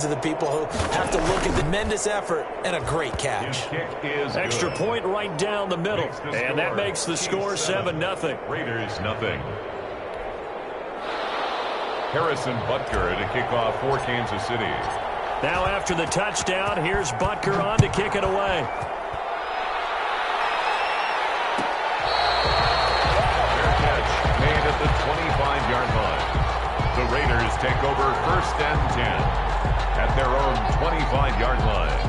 To the people who have to look at the tremendous effort and a great catch. Extra point right down the middle. And that makes the score 7-0. Raiders nothing. Harrison Butker to kick off for Kansas City. Now after the touchdown, here's Butker on to kick it away. Fair catch made at the 25-yard line. The Raiders take over 1st and 10. At their own 25-yard line.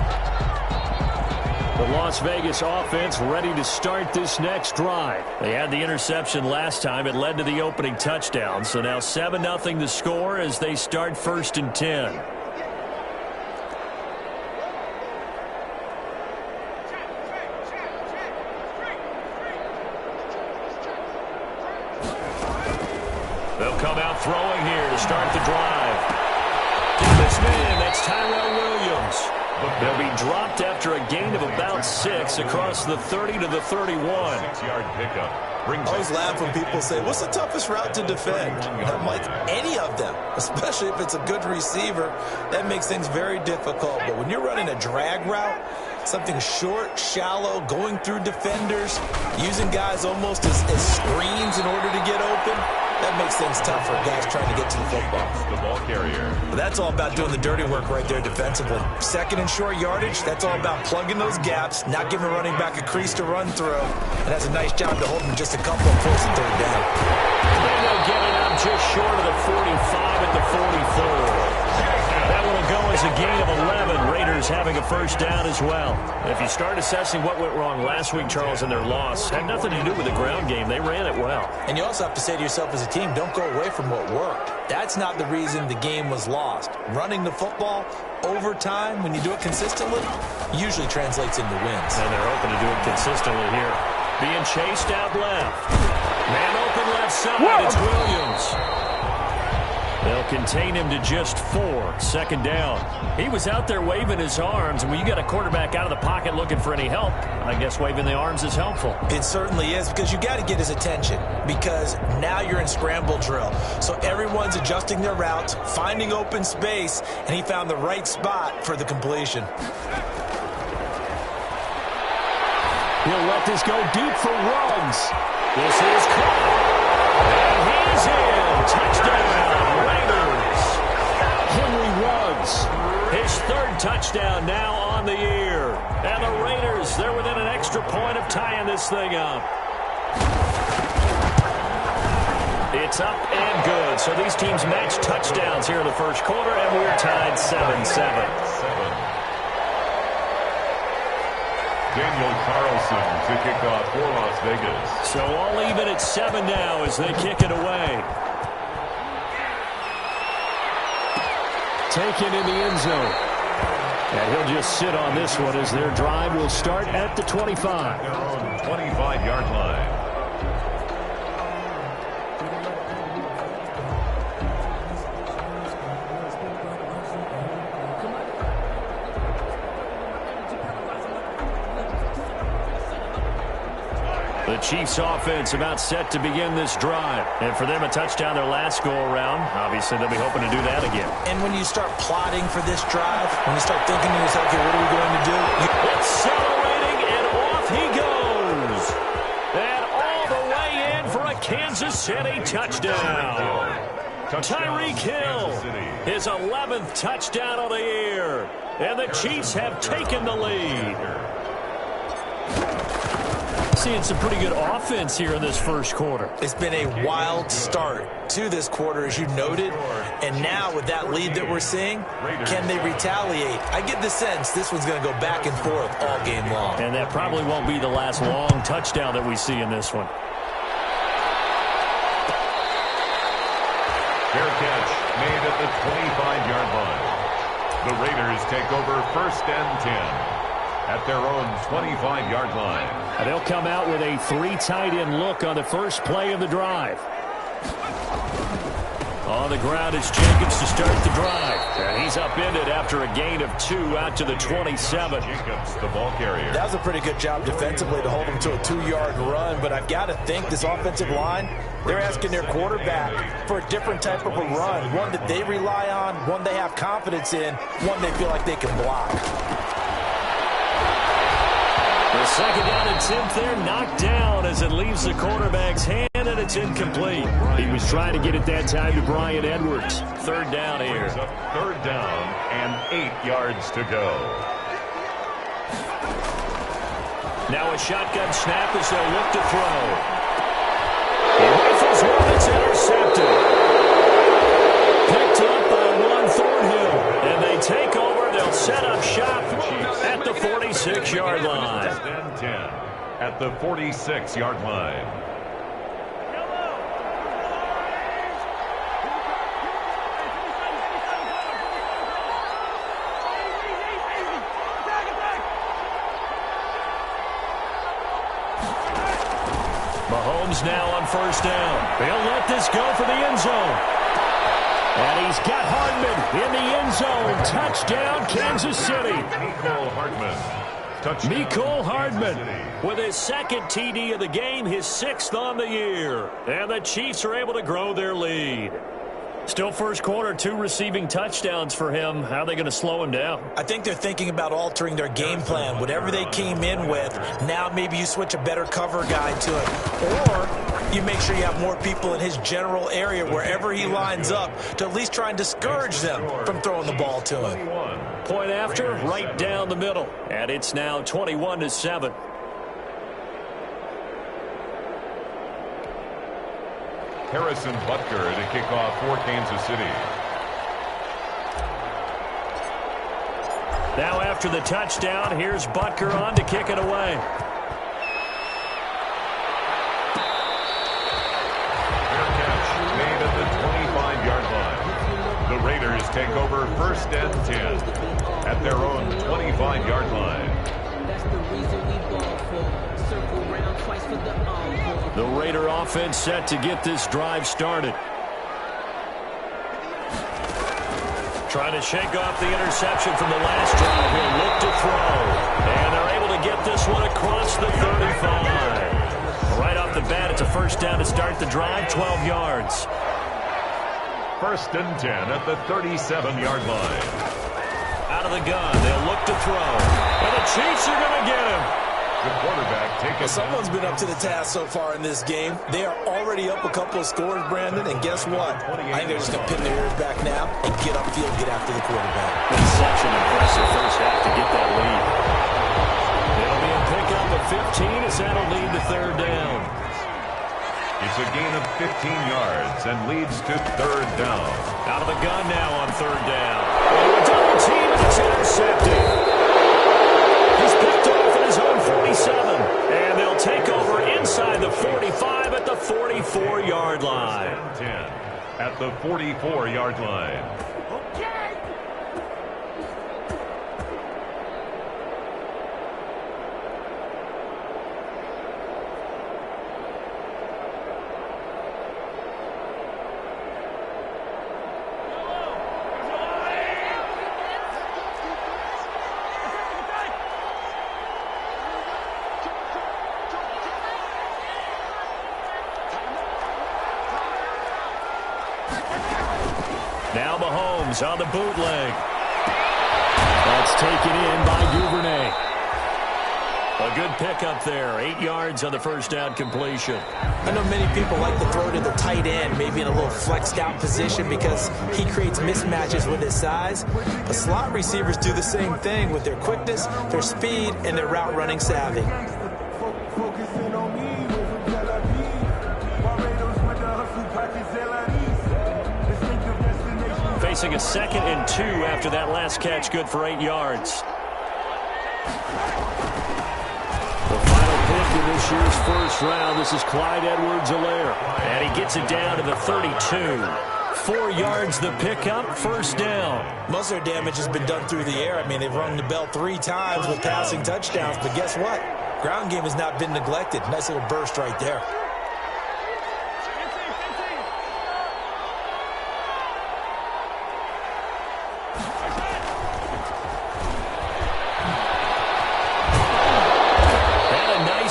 The Las Vegas offense ready to start this next drive. They had the interception last time. It led to the opening touchdown. So now 7-0 the score as they start 1st and 10. They'll come out throwing here to start the drive. That's Tyrell Williams. They'll be dropped after a gain of about 6 across the 30 to the 31. 6-yard pickup. I always laugh when people say, what's the toughest route to defend? I'm like, any of them, especially if it's a good receiver. That makes things very difficult. But when you're running a drag route, something short, shallow, going through defenders, using guys almost as screens in order to get open, that makes things tough for guys trying to get to the football. The ball carrier. But that's all about doing the dirty work right there defensively. 2nd and short yardage, that's all about plugging those gaps, not giving a running back a crease to run through, and that's a nice job to hold him just a couple of 1st and 3rd down. And they'll get it up just short of the 45 at the 44. That one will go as a gain of 11. Raiders having a 1st down as well. If you start assessing what went wrong last week, Charles, in their loss, had nothing to do with the ground game. They ran it well. And you also have to say to yourself as a team, don't go away from what worked. That's not the reason the game was lost. Running the football over time, when you do it consistently, usually translates into wins. And they're open to do it consistently here. Being chased out left. Man open left side. Whoa. It's Williams. They'll contain him to just 4. 2nd down. He was out there waving his arms, and when you got a quarterback out of the pocket looking for any help, I guess waving the arms is helpful. It certainly is, because you got to get his attention, because now you're in scramble drill. So everyone's adjusting their routes, finding open space, and he found the right spot for the completion. He'll let this go deep for Ruggs. This is caught. And he's in. Touchdown, Raiders. Henry Ruggs. His 3rd touchdown now on the year. And the Raiders, they're within an extra point of tying this thing up. It's up and good. So these teams match touchdowns here in the 1st quarter, and we're tied 7-7. Daniel Carlson to kick off for Las Vegas. So all even at 7 now as they kick it away. Taken in the end zone. And he'll just sit on this one as their drive will start at the 25. 25-yard line. The Chiefs offense about set to begin this drive. And for them, a touchdown their last go-around. Obviously, they'll be hoping to do that again. And when you start plotting for this drive, when you start thinking to yourself, okay, what are we going to do? Accelerating, and off he goes. And all the way in for a Kansas City touchdown. Tyreek Hill, his 11th touchdown of the year. And the Chiefs have taken the lead. Seeing some pretty good offense here in this 1st quarter. It's been a wild start to this quarter, as you noted. And now with that lead that we're seeing, can they retaliate? I get the sense this one's going to go back and forth all game long. And that probably won't be the last long touchdown that we see in this one. Fair catch made at the 25-yard line. The Raiders take over 1st and 10. At their own 25-yard line. And they'll come out with a 3 tight end look on the first play of the drive. On the ground, it's Jacobs to start the drive. And he's upended after a gain of 2 out to the 27. Jacobs, the ball carrier. That was a pretty good job defensively to hold him to a 2-yard run, but I've got to think this offensive line, they're asking their quarterback for a different type of a run, one that they rely on, one they have confidence in, one they feel like they can block. The second down attempt there knocked down as it leaves the quarterback's hand, and it's incomplete. He was trying to get it that time to Brian Edwards. Third down here. Third down and 8 yards to go. Now a shotgun snap as they'll look to throw. He rifles one, it's intercepted. Picked up by Juan Thornhill, and they take over. They'll set up shop at the 46-yard line. 10 at the 46-yard line. Mahomes now on first down. They'll let this go for the end zone. And he's got Hardman in the end zone. Touchdown, Kansas City. Mecole Hardman with his second TD of the game, his 6th on the year. And the Chiefs are able to grow their lead. Still first quarter, 2 receiving touchdowns for him. How are they going to slow him down? I think they're thinking about altering their game plan. Whatever they came in with, now maybe you switch a better cover guy to it. Or you make sure you have more people in his general area wherever he lines up to at least try and discourage them from throwing the ball to him. Point after, right down the middle. And it's now 21-7. Harrison Butker to kick off for Kansas City. Now after the touchdown, here's Butker on to kick it away. Fair catch made at the 25-yard line. The Raiders take over first and 10 at their own 25-yard line. That's the reason we ball for. Circle round twice for the The Raider offense set to get this drive started. Trying to shake off the interception from the last drive. He'll look to throw. And they're able to get this one across the 35. Right off the bat, it's a first down to start the drive, 12 yards. First and 10 at the 37-yard line. Out of the gun, they'll look to throw. And the Chiefs are going to get him. The quarterback taking. Someone's been up to the task so far in this game. They are already up a couple of scores, Brandon, and guess what? I think they're just going to pin their ears back now and get upfield and get after the quarterback. It's such an impressive first half to get that lead. It'll be a pickup of 15 as that'll lead the third down. It's a gain of 15 yards and leads to third down. Out of the gun now on third down. And a double team, and it's intercepted. He's picked off at his own 47. And they'll take over inside the 45 at the 44-yard line. 10 at the 44-yard line. Now Mahomes on the bootleg. That's taken in by Duvernay. A good pickup there. 8 yards on the first down completion. I know many people like to throw to the tight end, maybe in a little flexed out position because he creates mismatches with his size. But slot receivers do the same thing with their quickness, their speed, and their route running savvy. Facing a 2nd and 2 after that last catch, good for 8 yards. The final pick in this year's first round, this is Clyde Edwards-Helaire. And he gets it down to the 32. 4 yards the pickup, first down. Most of their damage has been done through the air. I mean, they've rung the bell 3 times with passing touchdowns, but guess what? Ground game has not been neglected. Nice little burst right there.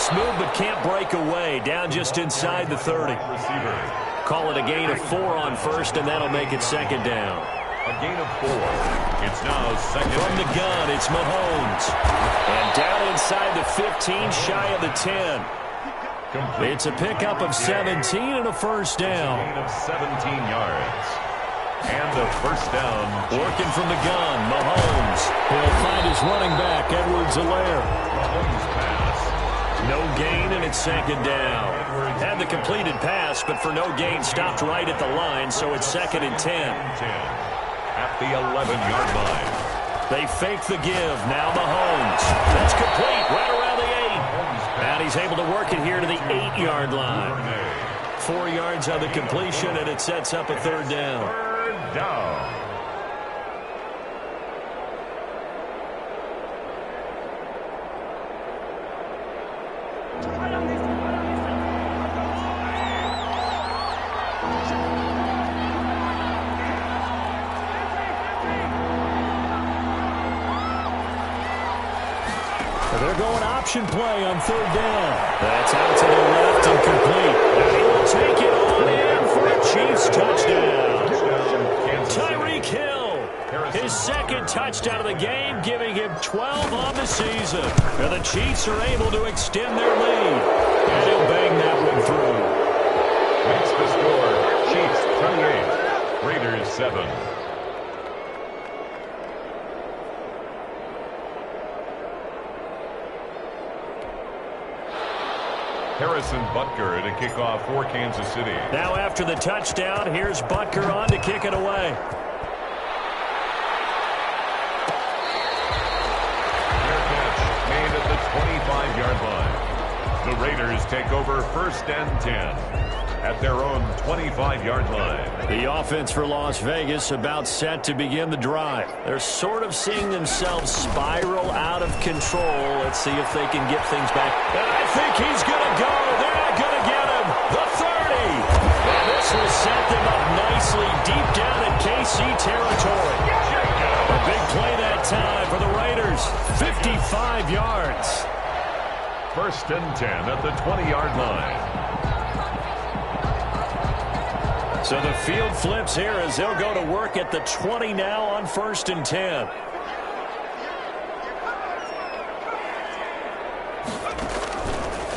smooth but can't break away. Down just inside the 30. Call it a gain of 4 on first, and that'll make it second down. A gain of 4. It's now second. From the gun, it's Mahomes. And down inside the 15, shy of the 10. Complete. It's a pickup of 17 and a first down. Gain of 17 yards. And a first down. Working from the gun, Mahomes. He'll find his running back, Edwards-Helaire. Mahomes pass. No gain, and it's second down. Had the completed pass, but for no gain, stopped right at the line, so it's second and 10. At the 11-yard line. They fake the give. Now Mahomes. That's complete right around the 8. And he's able to work it here to the 8-yard line. 4 yards on the completion, and it sets up a third down. Third down. They're going option play on third down. That's out to the left and complete. And he will take it on in for a Chiefs touchdown. Tyreek Hill, his second touchdown of the game, giving him 12 on the season. And the Chiefs are able to extend their lead. And he'll bang that one through. Makes the score. Chiefs 28, Raiders 7. Harrison Butker to kick off for Kansas City. Now after the touchdown, here's Butker on to kick it away. Fair catch made at the 25-yard line. The Raiders take over first and 10 at their own 25-yard line. The offense for Las Vegas about set to begin the drive. They're sort of seeing themselves spiral out of control. Let's see if they can get things back. And I think he's going to go. They're not going to get him. The 30. And this will set them up nicely deep down in KC territory. A big play that time for the Raiders. 55 yards. First and 10 at the 20-yard line. So the field flips here as they'll go to work at the 20 now on first and 10.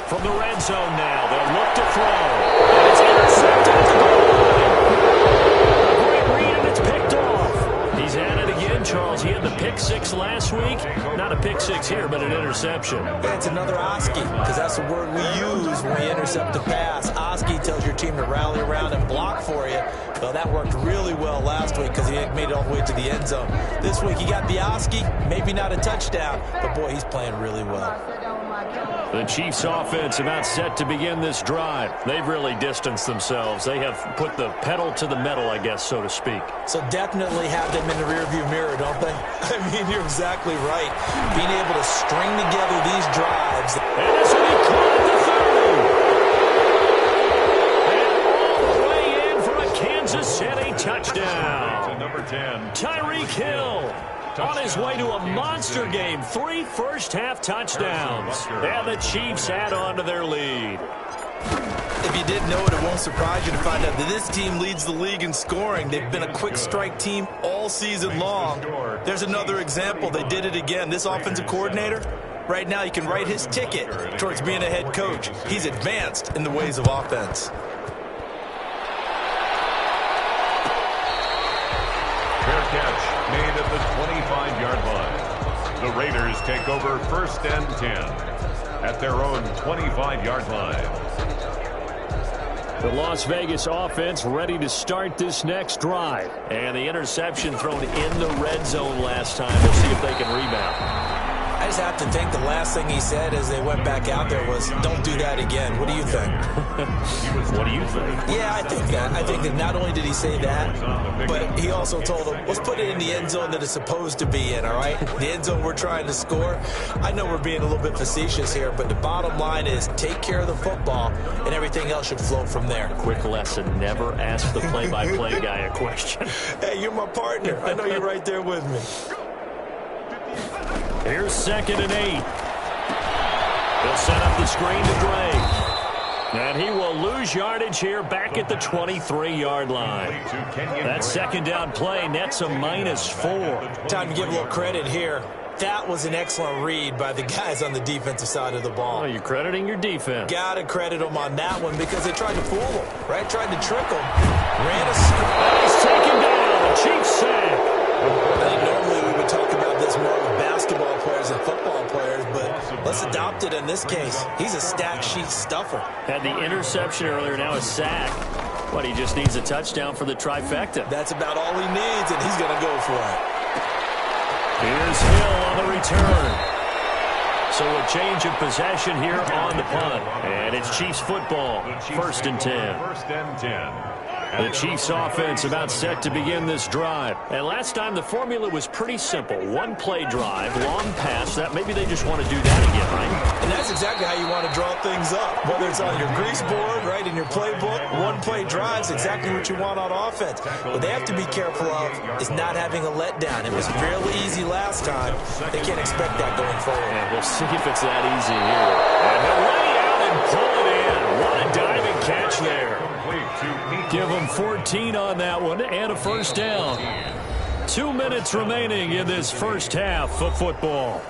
From the red zone now, they'll look to throw. And it's intercepted at the goal line. A great read, and it's picked off. He's at it again, Charles. He had the pick six last week. Not a pick six here, but an interception. It's another Oski, because that's the word we use when we intercept a pass. Oski tells your team to rally around and block for you. Well, that worked really well last week because he made it all the way to the end zone. This week he got the Oski, maybe not a touchdown, but boy, he's playing really well. The Chiefs offense about set to begin this drive. They've really distanced themselves. They have put the pedal to the metal, I guess, so to speak. So definitely have them in the rearview mirror, don't they? I mean, you're exactly right. Being able to string together these drives. And this will be caught at the 30. And all the way in for a Kansas City touchdown. To number 10. Tyreek Hill. On his way to a monster game. 3 first-half touchdowns. And the Chiefs add on to their lead. If you didn't know it, it won't surprise you to find out that this team leads the league in scoring. They've been a quick strike team all season long. There's another example. They did it again. This offensive coordinator, right now, he can write his ticket towards being a head coach. He's advanced in the ways of offense. Fair catch made at the 25-yard line. The Raiders take over first and 10 at their own 25-yard line. The Las Vegas offense ready to start this next drive. And the interception thrown in the red zone last time. We'll see if they can rebound. I just have to think the last thing he said as they went back out there was, don't do that again. What do you think? What do you think? Yeah, I think that. I think that not only did he say that, but he also told them, let's put it in the end zone that it's supposed to be in, all right? The end zone we're trying to score. I know we're being a little bit facetious here, but the bottom line is take care of the football, and everything else should flow from there. Quick lesson, never ask the play-by-play guy a question. Hey, you're my partner. I know you're right there with me. Here's second and 8. He'll set up the screen to Gray. And he will lose yardage here back at the 23-yard line. That second down play nets a -4. Time to give a little credit here. That was an excellent read by the guys on the defensive side of the ball. Oh, you're crediting your defense. Got to credit them on that one because they tried to fool him, right? Tried to trick him. Ran a screen. He's taken down. The Chiefs sack. I think normally we would talk about this more with basketball players and football players, but let's adopt it in this case. He's a stat sheet stuffer. Had the interception earlier, now a sack. But he just needs a touchdown for the trifecta. That's about all he needs, and he's going to go for it. Here's Hill on the return. So a change of possession here on the punt. And it's Chiefs football, 1st and 10. 1st and 10. The Chiefs offense about set to begin this drive. And last time the formula was pretty simple. One play drive, long pass. That maybe they just want to do that again, right? And that's exactly how you want to draw things up. Whether it's on your grease board, right, in your playbook, one play drive's exactly what you want on offense. What they have to be careful of is not having a letdown. It was fairly easy last time. They can't expect that going forward. Yeah, we'll see if it's that easy here. And he'll lay out and pull it in. What a diving catch there. Give them 14 on that one and a first down. 2 minutes remaining in this first half of football.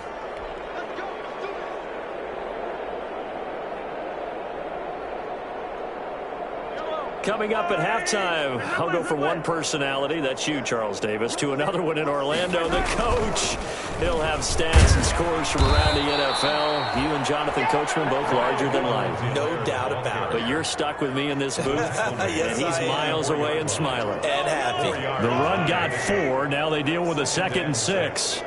Coming up at halftime, I'll go from one personality, that's you, Charles Davis, to another one in Orlando, the coach. He'll have stats and scores from around the NFL. You and Jonathan Coachman, both larger than life. No doubt about it. But you're stuck with me in this booth, Yes, and he's I am. miles away and smiling. And happy. The run got 4. Now they deal with a 2nd and 6.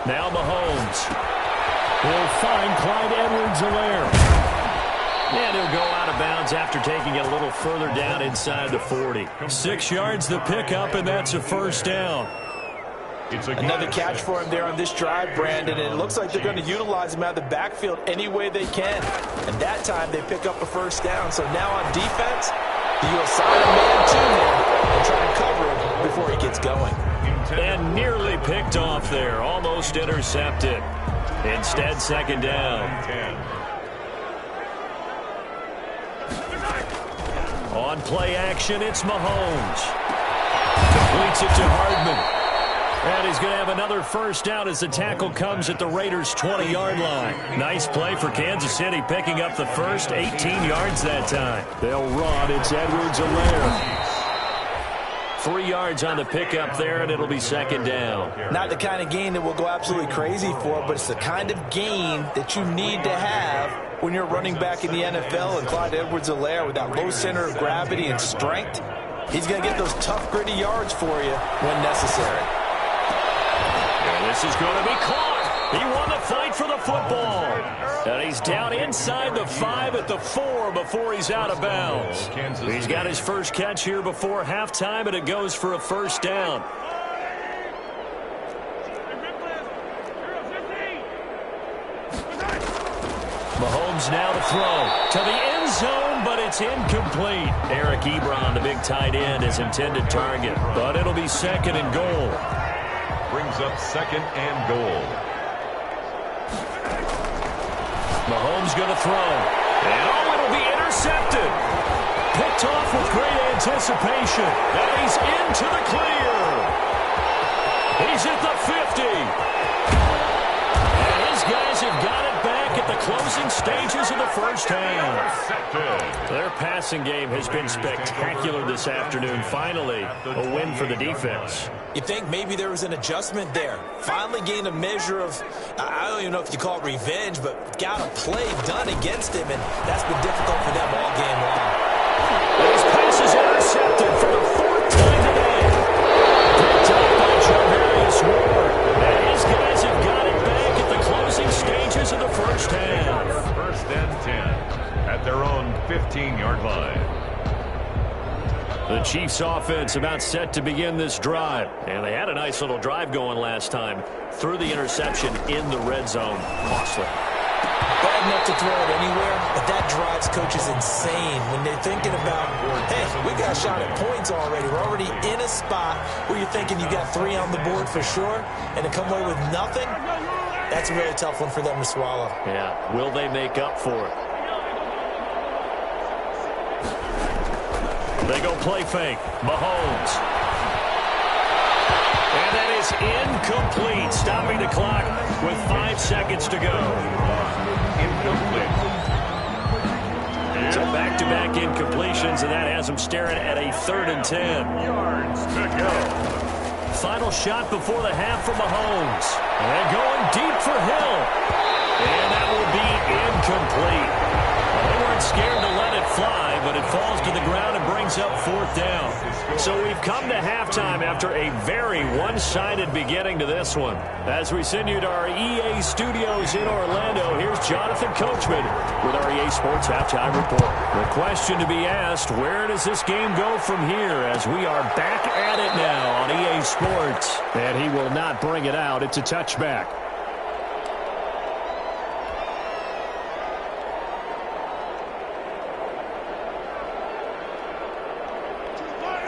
Now Mahomes. He'll find Clyde Edwards-Helaire. And he'll go out of bounds after taking it a little further down inside the 40. 6 yards the pickup, and that's a first down. Another catch for him there on this drive, Brandon, and it looks like they're going to utilize him out of the backfield any way they can. And that time they pick up a first down. So now on defense, you assign a man to him and try to cover him before he gets going. And nearly picked off there, almost intercepted. Instead, 2nd down. On play action, it's Mahomes. Completes it to Hardman. And he's going to have another first down as the tackle comes at the Raiders' 20-yard line. Nice play for Kansas City, picking up the first 18 yards that time. They'll run. It's Edwards-Helaire. 3 yards on the pickup there, and it'll be 2nd down. Not the kind of gain that we'll go absolutely crazy for, but it's the kind of gain that you need to have when you're running back in the NFL. And Clyde Edwards-Helaire, with that low center of gravity and strength, he's going to get those tough, gritty yards for you when necessary. And this is going to be caught. He won the fight for the football. And he's down inside the 5 at the 4 before he's out of bounds. He's got his first catch here before halftime, and it goes for a first down. Mahomes now to throw to the end zone, but it's incomplete. Eric Ebron, the big tight end, is intended target, but it'll be 2nd and goal. Brings up 2nd and goal. Mahomes going to throw. And it'll be intercepted. Picked off with great anticipation. And he's into the clear. He's at the 50. And his guys have got it back at the closing stages of the first half. Their passing game has been spectacular this afternoon. Finally, a win for the defense. You think maybe there was an adjustment there. Finally gained a measure of, I don't even know if you call it revenge, but got a play done against him, and that's been difficult for them all game long. His pass is intercepted for the 4th time today. Picked up by Javarius Ward. And his guys have got it back at the closing stages of the first half. 1st and 10 at their own 15-yard line. The Chiefs offense about set to begin this drive. And they had a nice little drive going last time. Through the interception in the red zone. Costly. Bad enough to throw it anywhere, but that drives coaches insane when they're thinking about, hey, we got a shot at points already. We're already in a spot where you're thinking you got 3 on the board for sure, and to come away with nothing, that's a really tough one for them to swallow. Yeah, will they make up for it? They go play fake. Mahomes. And that is incomplete, stopping the clock with 5 seconds to go. Incomplete. So back-to-back incompletions, and that has them staring at a 3rd and 10. Yards to go. Final shot before the half for Mahomes. And going deep for Hill. And that will be incomplete. Well, they weren't scared to let it fly, but it falls to the ground and brings up 4th down. So we've come to halftime after a very one-sided beginning to this one. As we send you to our EA studios in Orlando, here's Jonathan Coachman with our EA Sports Halftime Report. The question to be asked, where does this game go from here as we are back at it now on EA Sports? And he will not bring it out. It's a touchback.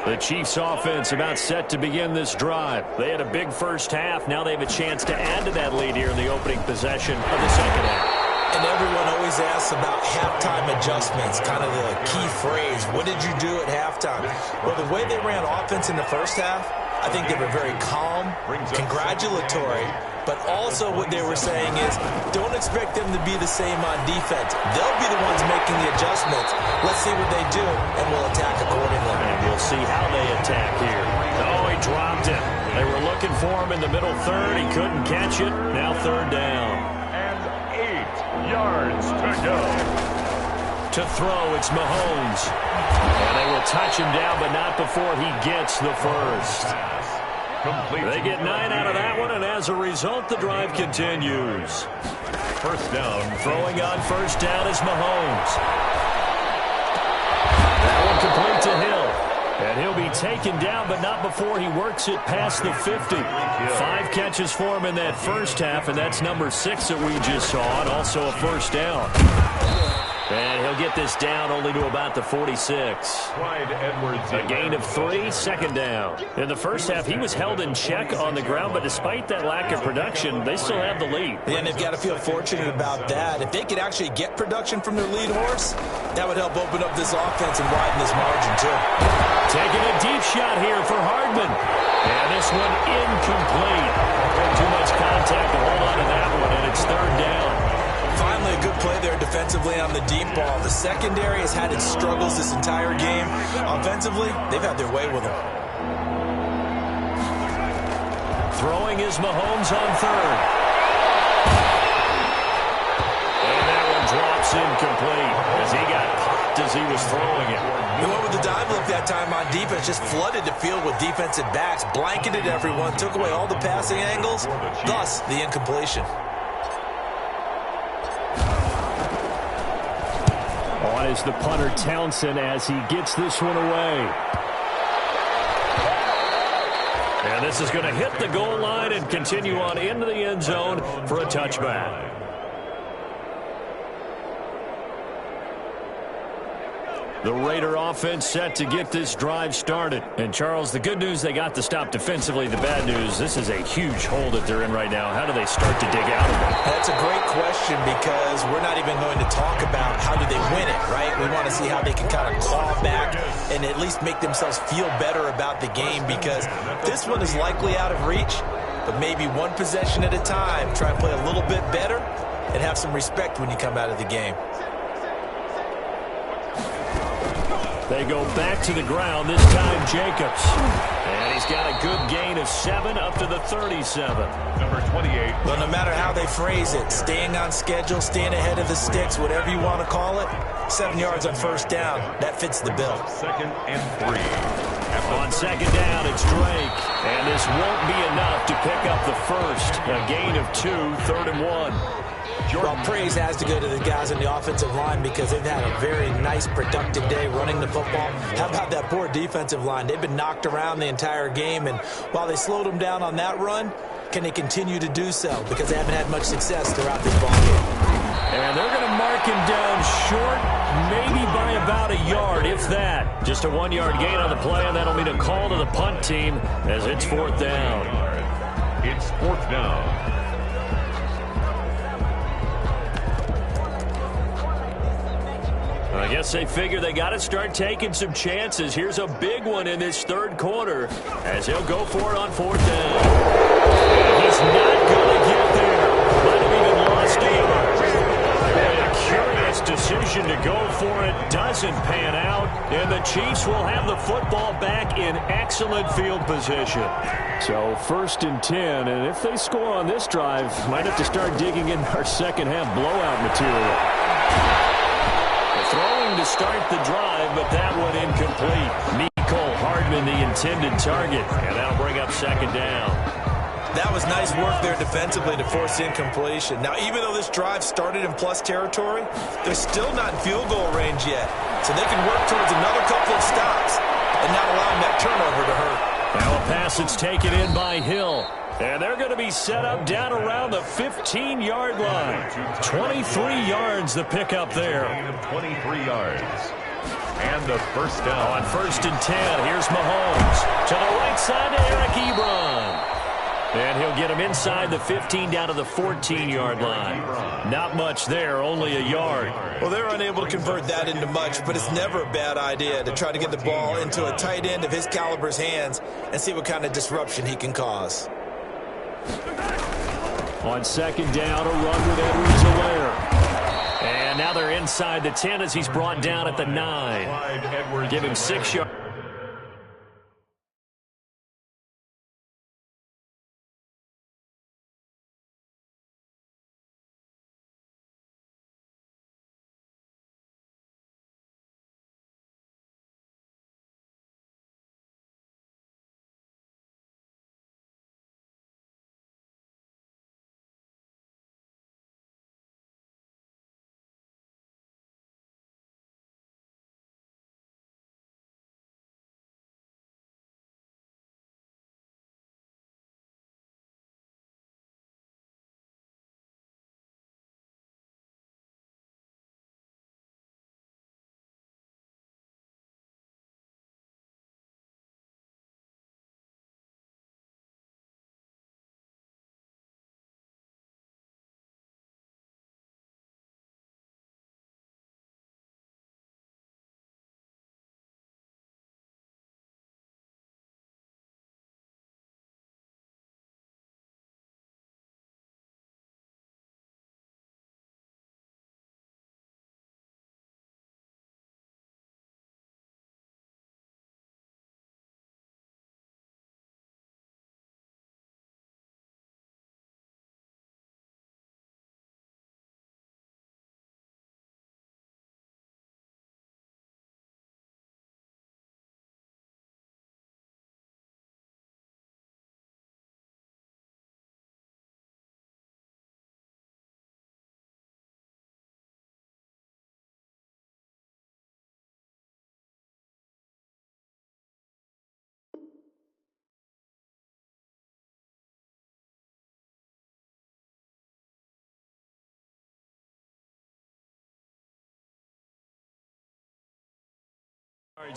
The Chiefs offense about set to begin this drive. They had a big first half. Now they have a chance to add to that lead here in the opening possession of the second half. And everyone always asks about halftime adjustments, kind of the key phrase. What did you do at halftime? Well, the way they ran offense in the first half, I think they were very calm, congratulatory, but also what they were saying is don't expect them to be the same on defense. They'll be the ones making the adjustments. Let's see what they do, and we'll attack accordingly. And we'll see how they attack here. Oh, he dropped it. They were looking for him in the middle third. He couldn't catch it. Now 3rd down. And 8 yards to go. To throw, it's Mahomes. And they will touch him down, but not before he gets the first. Complete. They get 9 out of that one, and as a result, the drive continues. First down. Throwing on 1st down is Mahomes. That one complete to Hill. And he'll be taken down, but not before he works it past the 50. 5 catches for him in that first half, and that's number 6 that we just saw, and also a 1st down. And he'll get this down only to about the 46. A gain of 3, 2nd down. In the first half, he was held in check on the ground, but despite that lack of production, they still have the lead. And they've got to feel fortunate about that. If they could actually get production from their lead horse, that would help open up this offense and widen this margin, too. Taking a deep shot here for Hardman. And this one incomplete. Too much contact to hold on to that one, and it's 3rd down. Finally, a good play there defensively on the deep ball. The secondary has had its struggles this entire game. Offensively, they've had their way with them. Throwing is Mahomes on 3rd. And that one drops incomplete as he got popped as he was throwing it. He went with the dive look that time on defense, just flooded the field with defensive backs, blanketed everyone, took away all the passing angles, thus the incompletion. On is the punter Townsend as he gets this one away. And this is going to hit the goal line and continue on into the end zone for a touchback. The Raider offense set to get this drive started. And, Charles, the good news, they got the stop defensively. The bad news, this is a huge hole that they're in right now. How do they start to dig out of it? That's a great question because we're not even going to talk about how do they win it, right? We want to see how they can kind of claw back and at least make themselves feel better about the game because this one is likely out of reach, but maybe one possession at a time. Try and play a little bit better and have some respect when you come out of the game. They go back to the ground, this time Jacobs. And he's got a good gain of 7 up to the 37. Number 28. Well, no matter how they phrase it, staying on schedule, staying ahead of the sticks, whatever you want to call it, 7 yards on 1st down. That fits the bill. 2nd and 3. On 2nd down, it's Drake. And this won't be enough to pick up the first. A gain of 2, 3rd and 1. Well, praise has to go to the guys on the offensive line because they've had a very nice, productive day running the football. How about that poor defensive line? They've been knocked around the entire game, and while they slowed them down on that run, can they continue to do so? Because they haven't had much success throughout this ball game. And they're going to mark him down short, maybe by about a yard, if that. Just a 1-yard gain on the play, and that'll mean a call to the punt team as it's 4th down. It's 4th down. I guess they figure they got to start taking some chances. Here's a big one in this 3rd quarter as he'll go for it on 4th down. He's not going to get there. Might have even lost a yard. A curious decision to go for it doesn't pan out, and the Chiefs will have the football back in excellent field position. So 1st and 10, and if they score on this drive, might have to start digging in our second-half blowout material. Throwing to start the drive, but that one incomplete. Nicole Hardman, the intended target, and that'll bring up 2nd down. That was nice work there defensively to force incompletion. Now, even though this drive started in plus territory, they're still not in field goal range yet. So they can work towards another couple of stops and not allowing that turnover to hurt. Now a pass that's taken in by Hill. And they're going to be set up down around the 15-yard line. 23 yards the pickup there. 23 yards. And the 1st down. On 1st and 10, here's Mahomes. To the right side to Eric Ebron. And he'll get him inside the 15 down to the 14-yard line. Not much there, only a yard. Well, they're unable to convert that into much, but it's never a bad idea to try to get the ball into a tight end of his caliber's hands and see what kind of disruption he can cause. On 2nd down, a run with Edwards-Helaire. And now they're inside the 10 as he's brought down at the 9. Give him 6 yards.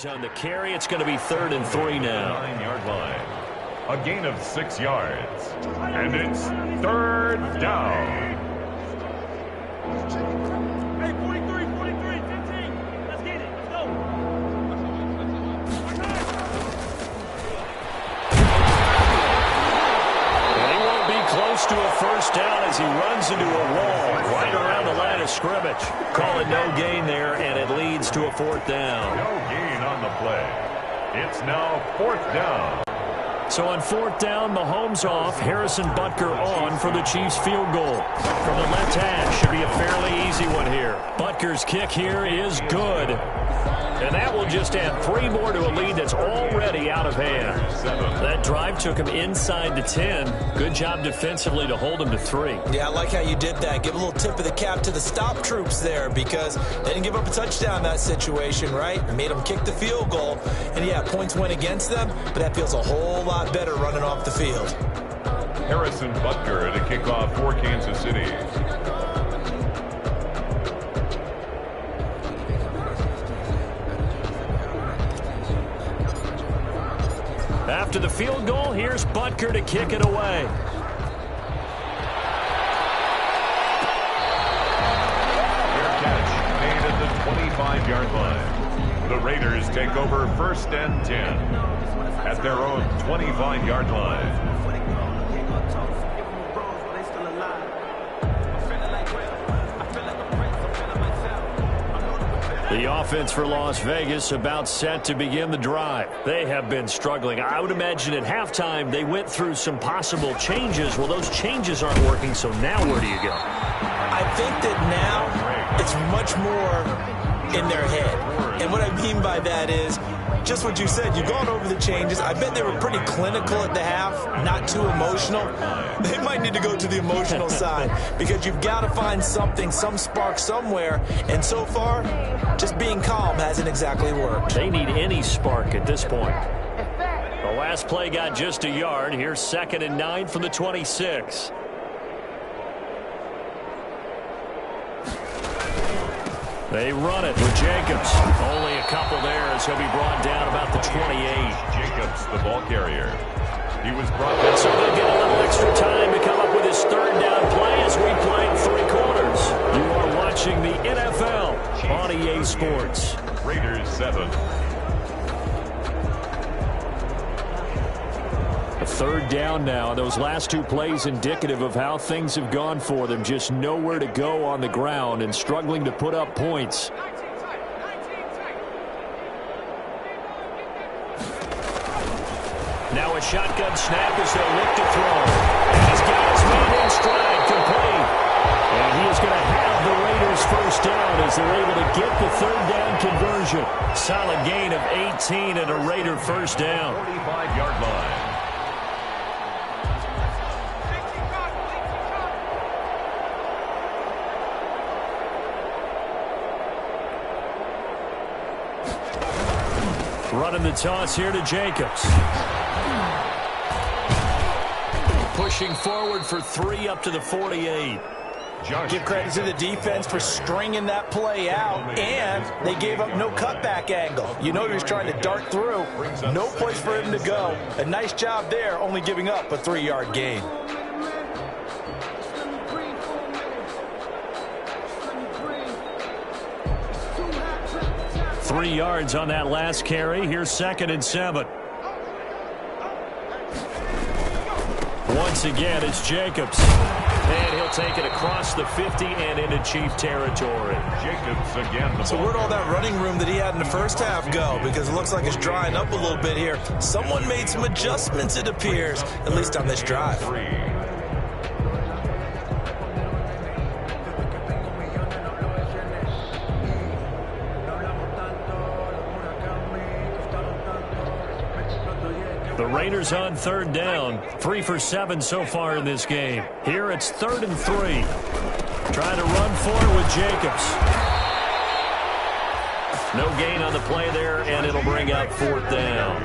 On the carry, it's going to be 3rd and 3 now. 9-yard line. A gain of 6 yards. And it's 3rd down. Hey, 43, 15. Let's get it. Let's go. And he won't be close to a 1st down as he runs into a wall right around the line of scrimmage. Call it no gain there, and it leads to a 4th down. No gain on the play. It's now 4th down. So on 4th down, Mahomes off, Harrison Butker on for the Chiefs field goal. From the left hash, should be a fairly easy one here. Butker's kick here is good. And that will just add 3 more to a lead that's already out of hand. That drive took him inside the 10. Good job defensively to hold him to 3. Yeah, I like how you did that. Give a little tip of the cap to the stop troops there because they didn't give up a touchdown in that situation, right? It made them kick the field goal. And, yeah, points went against them, but that feels a whole lot better running off the field. Harrison Butker to kick off for Kansas City. After the field goal, here's Butker to kick it away. Made at the 25-yard line. The Raiders take over 1st and 10 at their own 25-yard line. The offense for Las Vegas about set to begin the drive. They have been struggling. I would imagine at halftime they went through some possible changes. Well, those changes aren't working, so now where do you go? I think that now it's much more in their head. And what I mean by that is just what you said. You've gone over the changes. I bet they were pretty clinical at the half, not too emotional. They might need to go to the emotional side because you've got to find something, some spark somewhere. And so far, just being calm hasn't exactly worked. They need any spark at this point. The last play got just a yard. Here's 2nd and 9 from the 26. They run it with Jacobs. Only a couple there as he'll be brought down about the 28. Jacobs, the ball carrier. He was brought down. So they'll get a little extra time to come up with his 3rd down play as we play 3 quarters. You are watching the NFL on EA Sports. Raiders 7. A 3rd down now. Those last 2 plays indicative of how things have gone for them. Just nowhere to go on the ground and struggling to put up points. Now a shotgun snap as they'll look to throw. And he's got his man in stride, complete. And he is going to have the Raiders 1st down as they're able to get the 3rd down conversion. Solid gain of 18 and a Raider 1st down. 45-yard line. Running the toss here to Jacobs. Pushing forward for 3 up to the 48. Give credit to the defense for stringing that play out, and they gave up no cutback angle. You know he was trying to dart through. No place for him to go. A nice job there, only giving up a 3-yard gain. Three yards on that last carry. Here's 2nd and 7. Once again, it's Jacobs. And he'll take it across the 50 and into Chief territory. Jacobs again. So where'd all that running room that he had in the first half go? Because it looks like it's drying up a little bit here. Someone made some adjustments, it appears, at least on this drive. The Raiders on 3rd down. 3 for 7 so far in this game. Here it's 3rd and 3. Trying to run for it with Jacobs. No gain on the play there, and it'll bring up 4th down.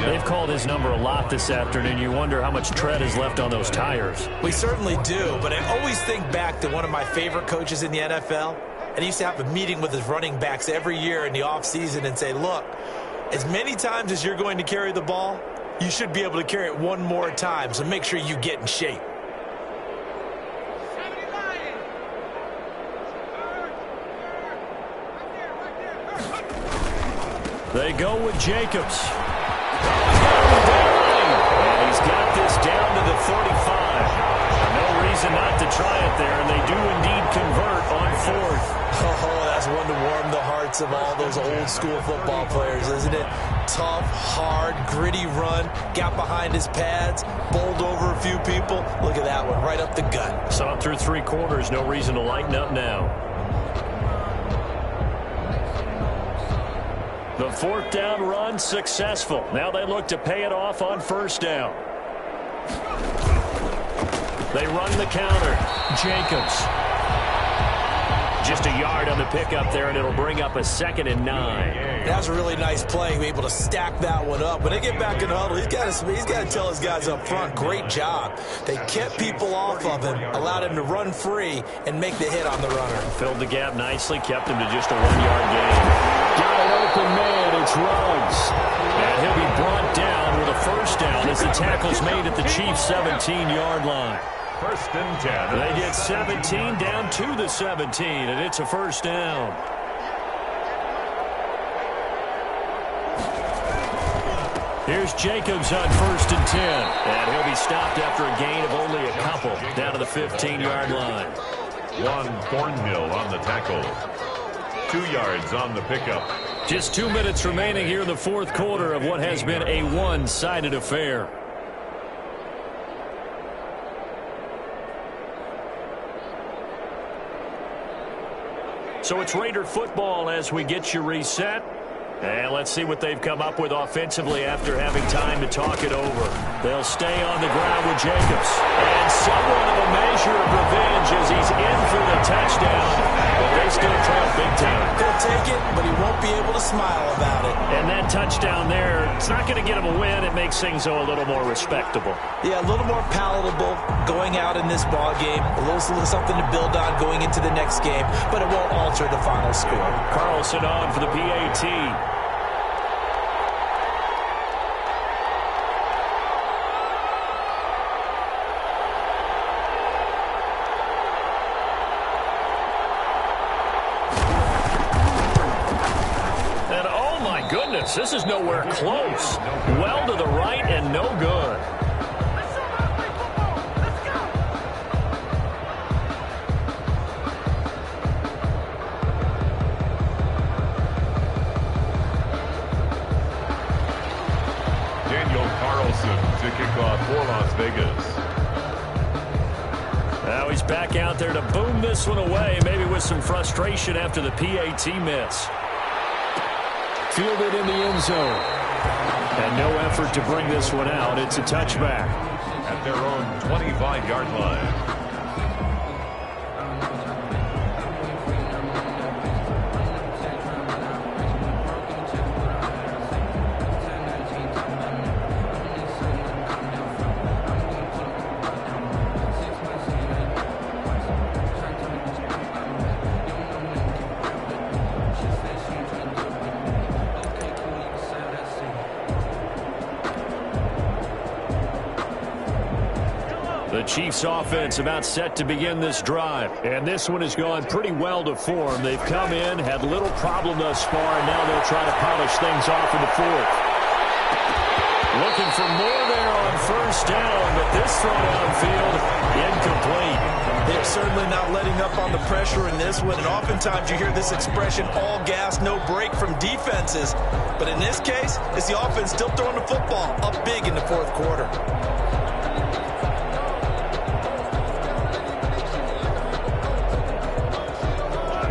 They've called his number a lot this afternoon. You wonder how much tread is left on those tires. We certainly do, but I always think back to one of my favorite coaches in the NFL, and he used to have a meeting with his running backs every year in the offseason and say, look, as many times as you're going to carry the ball, you should be able to carry it one more time, so make sure you get in shape. They go with Jacobs. And he's got this down to the 35. No reason not to try it there, and they do indeed convert on 4th. Oh, that's one to warm the hearts of all those old school football players, isn't it? Tough, hard, gritty run, got behind his pads, bowled over a few people. Look at that one, right up the gut. Saw it through 3 quarters, no reason to lighten up now. The 4th down run successful. Now they look to pay it off on 1st down. They run the counter. Jacobs. Just a yard on the pickup there, and it'll bring up a 2nd and 9. That was a really nice play, able to stack that one up. When they get back in the huddle, he's got to tell his guys up front, great job. They kept people off of him, allowed him to run free, and make the hit on the runner. Filled the gap nicely, kept him to just a 1-yard gain. Got an open man, it's Ruggs. And he'll be brought the tackle's made at the Chiefs' 17-yard line. First and 10. They get 17 down to the 17, and it's a first down. Here's Jacobs on first and 10. And he'll be stopped after a gain of only a couple down to the 15-yard line. One Thornhill on the tackle. 2 yards on the pickup. Just 2 minutes remaining here in the fourth quarter of what has been a one-sided affair. So it's Raider football as we get you reset. And let's see what they've come up with offensively after having time to talk it over. They'll stay on the ground with Jacobs. And somewhat of a measure of revenge as he's in for the touchdown. But they still trail big time. He'll take it, but he won't be able to smile about it. And that touchdown there, it's not going to get him a win. It makes things a little more respectable. Yeah, a little more palatable going out in this ball game. A little something to build on going into the next game, but it won't alter the final score. Carlson on for the PAT. This is nowhere close. Well to the right and no good. Daniel Carlson to kick off for Las Vegas. Now he's back out there to boom this one away, maybe with some frustration after the PAT miss. Fielded in the end zone. And no effort to bring this one out. It's a touchback. At their own 25-yard line. Chiefs offense about set to begin this drive. And this one has gone pretty well to form. They've come in, had little problem thus far, and now they'll try to polish things off in the fourth. Looking for more there on first down, but this throw downfield, incomplete. They're certainly not letting up on the pressure in this one, and oftentimes you hear this expression, all gas, no break from defenses. But in this case, it's the offense still throwing the football up big in the fourth quarter.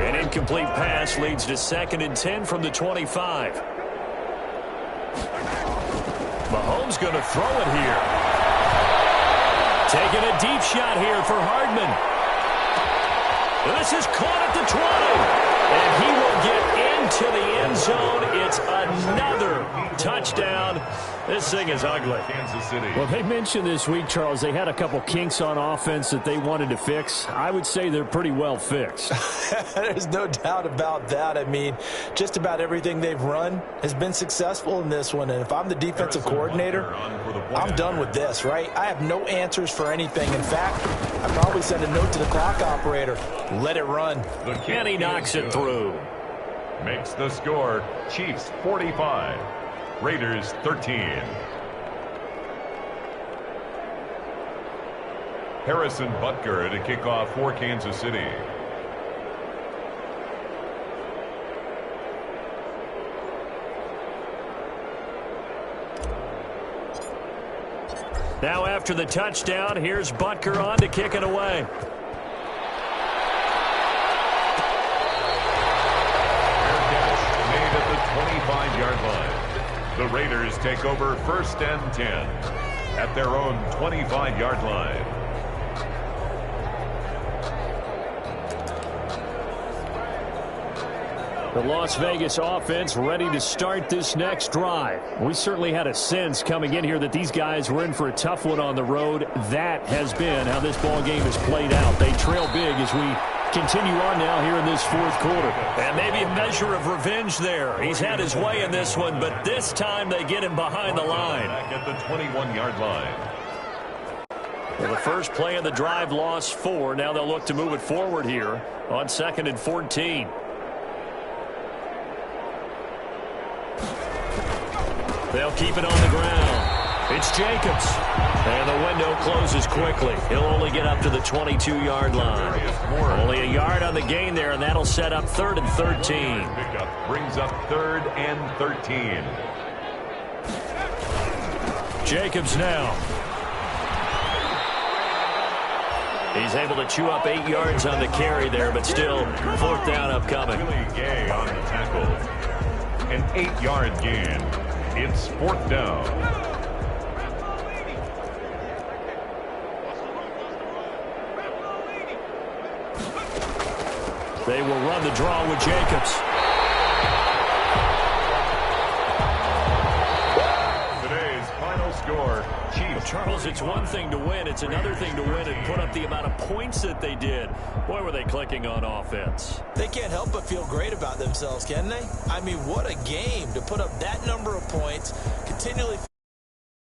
Incomplete pass leads to 2nd and 10 from the 25. Mahomes going to throw it here. Taking a deep shot here for Hardman. This is caught at the 20. And he will get into the end zone. It's another touchdown. This thing is ugly. Kansas City. Well, they mentioned this week, Charles, they had a couple kinks on offense that they wanted to fix. I would say they're pretty well fixed. There's no doubt about that. I mean, just about everything they've run has been successful in this one. And if I'm the defensive coordinator, I'm done with this, right? I have no answers for anything. In fact, I'd probably send a note to the clock operator. Let it run. And he knocks it through. Makes the score Chiefs 45, Raiders 13. Harrison Butker to kick off for Kansas City. Now after the touchdown, here's Butker on to kick it away. Made at the 25-yard line. The Raiders take over 1st and 10 at their own 25-yard line. The Las Vegas offense ready to start this next drive. We certainly had a sense coming in here that these guys were in for a tough one on the road. That has been how this ball game has played out. They trail big as we Continue on now here in this fourth quarter. And maybe a measure of revenge there. He's had his way in this one, but this time they get him behind the line. Back at the 21-yard line. Well, the first play of the drive lost 4. Now they'll look to move it forward here on 2nd and 14. They'll keep it on the ground. It's Jacobs. And the window closes quickly. He'll only get up to the 22-yard line. Only a yard on the gain there, and that'll set up 3rd and 13. Pickup brings up 3rd and 13. Jacobs now. He's able to chew up 8 yards on the carry there, but still 4th down upcoming. Really Gay on the tackle. An 8-yard gain. It's 4th down. They will run the draw with Jacobs. Today's final score, Chiefs. Well, Charles, it's one thing to win. It's another thing to win and put up the amount of points that they did. Boy, were they clicking on offense. They can't help but feel great about themselves, can they? I mean, what a game to put up that number of points, continually